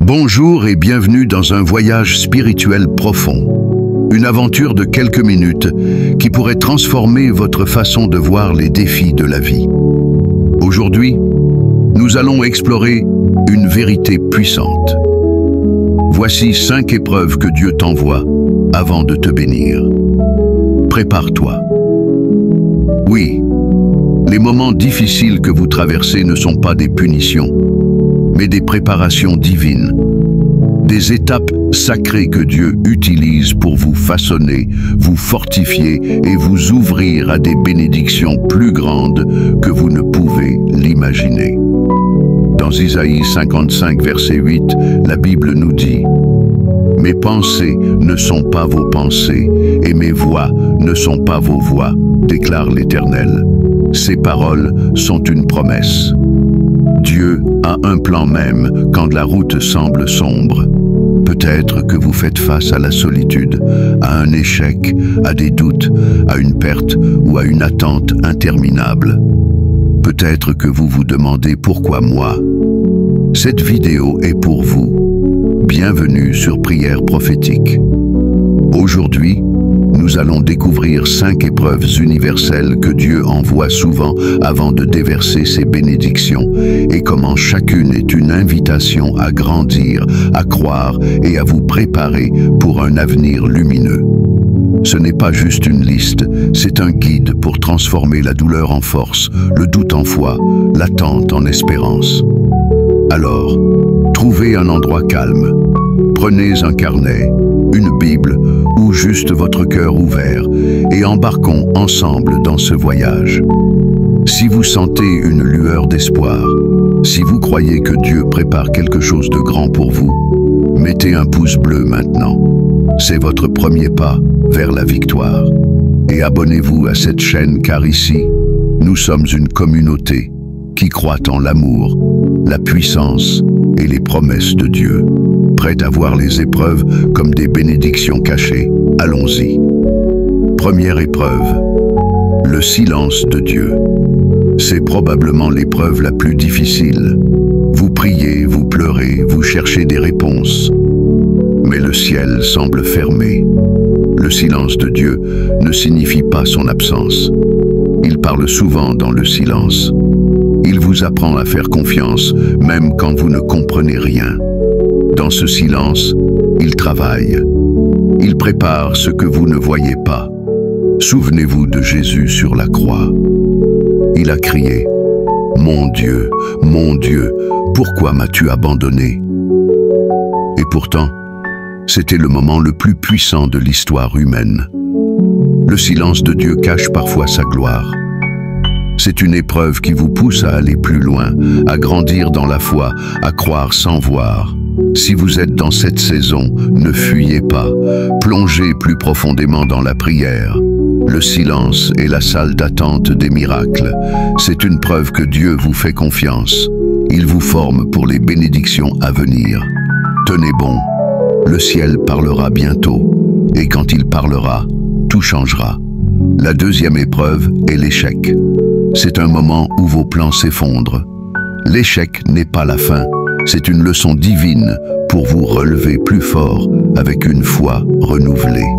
Bonjour et bienvenue dans un voyage spirituel profond. Une aventure de quelques minutes qui pourrait transformer votre façon de voir les défis de la vie. Aujourd'hui, nous allons explorer une vérité puissante. Voici 5 épreuves que Dieu t'envoie avant de te bénir. Prépare-toi. Oui, les moments difficiles que vous traversez ne sont pas des punitions, mais des préparations divines, des étapes sacrées que Dieu utilise pour vous façonner, vous fortifier et vous ouvrir à des bénédictions plus grandes que vous ne pouvez l'imaginer. Dans Isaïe 55, verset 8, la Bible nous dit « Mes pensées ne sont pas vos pensées, et mes voies ne sont pas vos voies, déclare l'Éternel. Ces paroles sont une promesse. » Dieu a un plan même quand la route semble sombre. Peut-être que vous faites face à la solitude, à un échec, à des doutes, à une perte ou à une attente interminable. Peut-être que vous vous demandez pourquoi moi. Cette vidéo est pour vous. Bienvenue sur Prière prophétique. Aujourd'hui, nous allons découvrir 5 épreuves universelles que Dieu envoie souvent avant de déverser ses bénédictions et comment chacune est une invitation à grandir, à croire et à vous préparer pour un avenir lumineux. Ce n'est pas juste une liste, c'est un guide pour transformer la douleur en force, le doute en foi, l'attente en espérance. Alors, trouvez un endroit calme, prenez un carnet, une Bible ou juste votre cœur ouvert et embarquons ensemble dans ce voyage. Si vous sentez une lueur d'espoir, si vous croyez que Dieu prépare quelque chose de grand pour vous, mettez un pouce bleu maintenant. C'est votre premier pas vers la victoire. Et abonnez-vous à cette chaîne car ici, nous sommes une communauté qui croit en l'amour, la puissance et les promesses de Dieu. Prête à voir les épreuves comme des bénédictions cachées, allons-y. Première épreuve, le silence de Dieu. C'est probablement l'épreuve la plus difficile. Vous priez, vous pleurez, vous cherchez des réponses. Mais le ciel semble fermé. Le silence de Dieu ne signifie pas son absence. Il parle souvent dans le silence. Il vous apprend à faire confiance, même quand vous ne comprenez rien. Dans ce silence, il travaille. Il prépare ce que vous ne voyez pas. Souvenez-vous de Jésus sur la croix. Il a crié « Mon Dieu, pourquoi m'as-tu abandonné ?» Et pourtant, c'était le moment le plus puissant de l'histoire humaine. Le silence de Dieu cache parfois sa gloire. C'est une épreuve qui vous pousse à aller plus loin, à grandir dans la foi, à croire sans voir. Si vous êtes dans cette saison, ne fuyez pas, plongez plus profondément dans la prière. Le silence est la salle d'attente des miracles. C'est une preuve que Dieu vous fait confiance. Il vous forme pour les bénédictions à venir. Tenez bon, le ciel parlera bientôt, et quand il parlera, tout changera. La deuxième épreuve est l'échec. C'est un moment où vos plans s'effondrent. L'échec n'est pas la fin. C'est une leçon divine pour vous relever plus fort avec une foi renouvelée.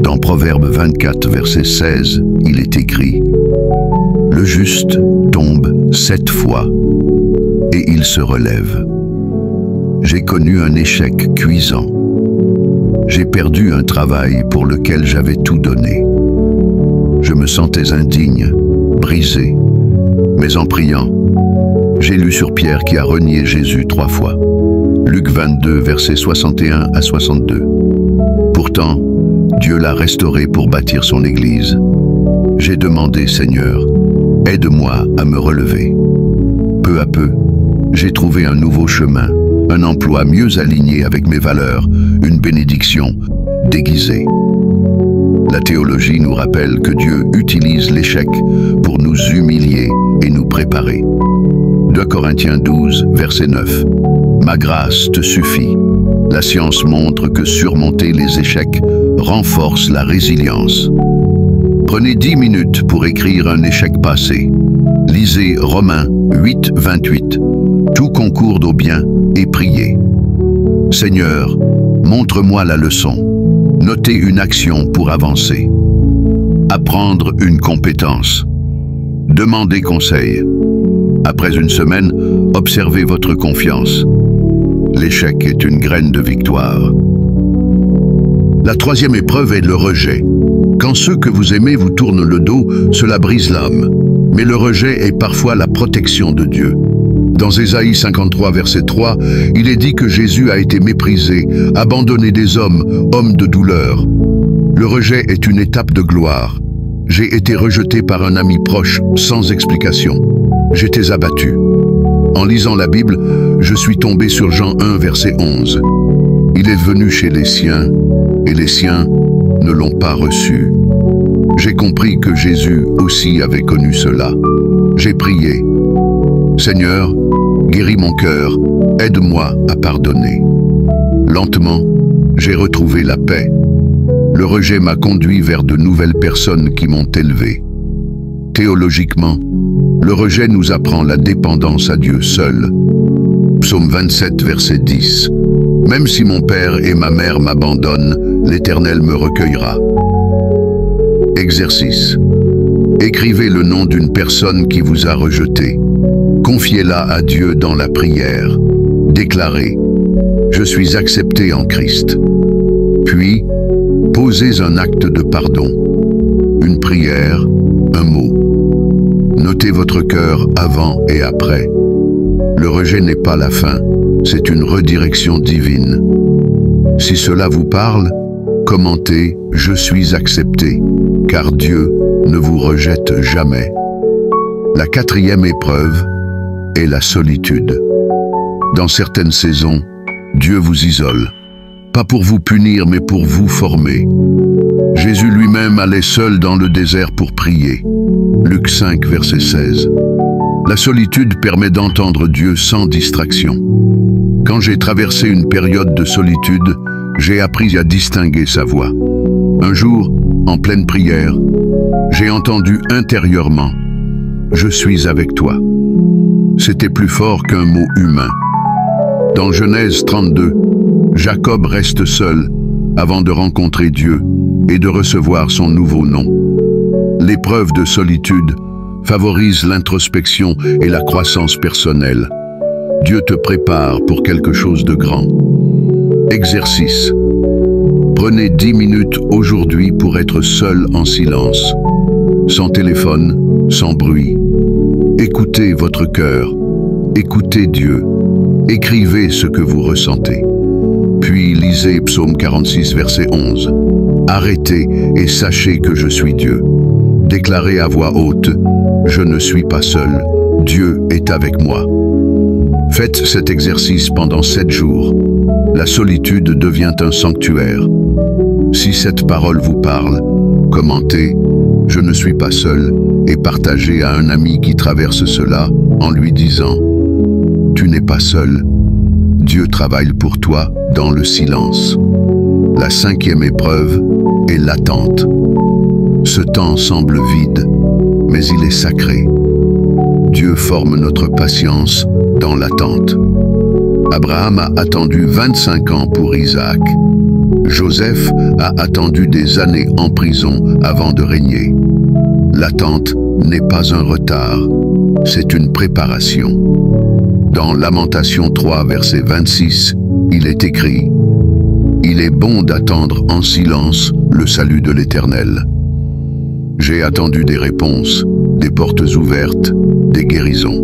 Dans Proverbe 24, verset 16, il est écrit « Le juste tombe 7 fois et il se relève. » J'ai connu un échec cuisant. J'ai perdu un travail pour lequel j'avais tout donné. Je me sentais indigne, brisé, mais en priant, j'ai lu sur Pierre qui a renié Jésus 3 fois. Luc 22, versets 61 à 62. Pourtant, Dieu l'a restauré pour bâtir son Église. J'ai demandé, Seigneur, aide-moi à me relever. Peu à peu, j'ai trouvé un nouveau chemin, un emploi mieux aligné avec mes valeurs, une bénédiction déguisée. La théologie nous rappelle que Dieu utilise l'échec pour nous humilier et nous préparer. 2 Corinthiens 12, verset 9. « Ma grâce te suffit. » La science montre que surmonter les échecs renforce la résilience. Prenez 10 minutes pour écrire un échec passé. Lisez Romains 8, 28. Tout concourt au bien et priez. Seigneur, montre-moi la leçon. Notez une action pour avancer. Apprendre une compétence. Demandez conseil. Après une semaine, observez votre confiance. L'échec est une graine de victoire. La troisième épreuve est le rejet. Quand ceux que vous aimez vous tournent le dos, cela brise l'âme. Mais le rejet est parfois la protection de Dieu. Dans Ésaïe 53, verset 3, il est dit que Jésus a été méprisé, abandonné des hommes, homme de douleur. Le rejet est une étape de gloire. J'ai été rejeté par un ami proche, sans explication. J'étais abattu. En lisant la Bible, je suis tombé sur Jean 1, verset 11. Il est venu chez les siens, et les siens ne l'ont pas reçu. J'ai compris que Jésus aussi avait connu cela. J'ai prié. Seigneur, guéris mon cœur, aide-moi à pardonner. Lentement, j'ai retrouvé la paix. Le rejet m'a conduit vers de nouvelles personnes qui m'ont élevé. Théologiquement, le rejet nous apprend la dépendance à Dieu seul. Psaume 27, verset 10. Même si mon père et ma mère m'abandonnent, l'Éternel me recueillera. Exercice. Écrivez le nom d'une personne qui vous a rejeté. Confiez-la à Dieu dans la prière. Déclarez « Je suis accepté en Christ ». Puis, posez un acte de pardon. Une prière, un mot. Notez votre cœur avant et après. Le rejet n'est pas la fin, c'est une redirection divine. Si cela vous parle, commentez « Je suis accepté », car Dieu ne vous rejette jamais. La quatrième épreuve est la solitude. Dans certaines saisons, Dieu vous isole. Pas pour vous punir, mais pour vous former. Jésus lui-même allait seul dans le désert pour prier. Luc 5, verset 16. La solitude permet d'entendre Dieu sans distraction. Quand j'ai traversé une période de solitude, j'ai appris à distinguer sa voix. Un jour, en pleine prière, j'ai entendu intérieurement « Je suis avec toi ». C'était plus fort qu'un mot humain. Dans Genèse 32, Jacob reste seul avant de rencontrer Dieu et de recevoir son nouveau nom. L'épreuve de solitude favorise l'introspection et la croissance personnelle. Dieu te prépare pour quelque chose de grand. Exercice. Prenez 10 minutes aujourd'hui pour être seul en silence, sans téléphone, sans bruit. Écoutez votre cœur, écoutez Dieu, écrivez ce que vous ressentez. Puis lisez Psaume 46, verset 11. Arrêtez et sachez que je suis Dieu. Déclarez à voix haute, je ne suis pas seul, Dieu est avec moi. Faites cet exercice pendant 7 jours. La solitude devient un sanctuaire. Si cette parole vous parle, commentez « Je ne suis pas seul » et partagez à un ami qui traverse cela en lui disant « Tu n'es pas seul, Dieu travaille pour toi dans le silence ». La cinquième épreuve est l'attente. Ce temps semble vide, mais il est sacré. Dieu forme notre patience dans l'attente. Abraham a attendu 25 ans pour Isaac. Joseph a attendu des années en prison avant de régner. L'attente n'est pas un retard, c'est une préparation. Dans Lamentation 3, verset 26, il est écrit « Il est bon d'attendre en silence le salut de l'Éternel. » J'ai attendu des réponses, des portes ouvertes, des guérisons.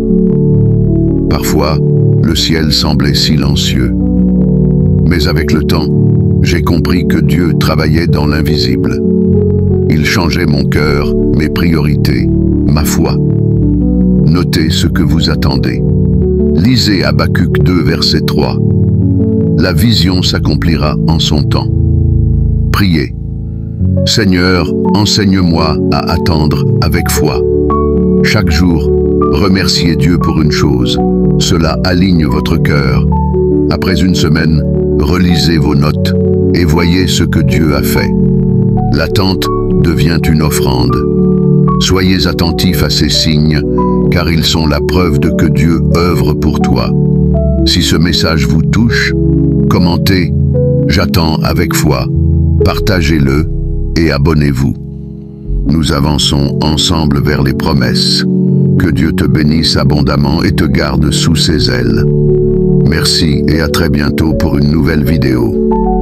Parfois, le ciel semblait silencieux. Mais avec le temps, j'ai compris que Dieu travaillait dans l'invisible. Il changeait mon cœur, mes priorités, ma foi. Notez ce que vous attendez. Lisez Habacuc 2, verset 3. La vision s'accomplira en son temps. Priez. Seigneur, enseigne-moi à attendre avec foi. Chaque jour, remerciez Dieu pour une chose. Cela aligne votre cœur. Après une semaine, relisez vos notes et voyez ce que Dieu a fait. L'attente devient une offrande. Soyez attentifs à ces signes car ils sont la preuve de que Dieu œuvre pour toi. Si ce message vous touche, commentez, j'attends avec foi, partagez-le et abonnez-vous. Nous avançons ensemble vers les promesses. Que Dieu te bénisse abondamment et te garde sous ses ailes. Merci et à très bientôt pour une nouvelle vidéo.